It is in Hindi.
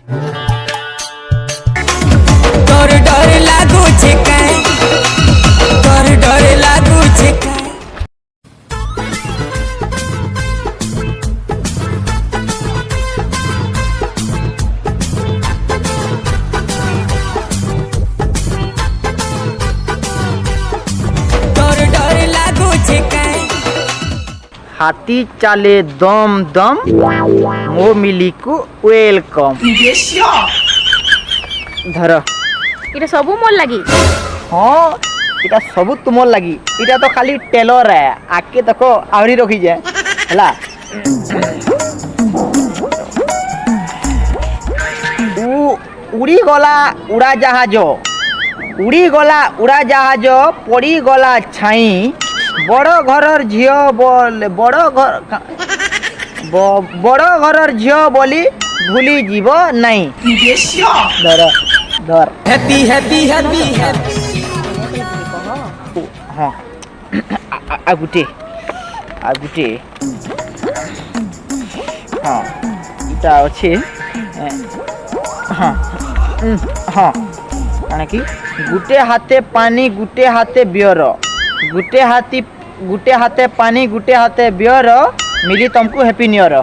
तोर डर लागू छे काय, तोर डर लागू छे काय। तोर डर लागू छे काय। हाथी चाले दम दम मो मिली को वेलकम। धर इटा सबू मोर लगी। हाँ इटा सबू तुमर लगी। इटा तो खाली टेलर है, आके देखो आवरी रखी जाए हला। उड़ी गला उड़ा जहाज, उड़ी गला उड़ा जहाज पड़ी गला छाई। बड़ घरर झियो बोल बड़ घरर झियो बोली भूली जीव नहीं। धर धर हैप्पी हैप्पी हैप्पी हैप्पी। हाँ आगुटे आगुटे हाँ इटा अच्छे हाँ हाँ कण कि गुटे हाथे पानी गुटे हाथे बियर, गुटे हाथे पानी गुटे हाथे बियर मिली तुमको हैप्पी न्यू ईयर।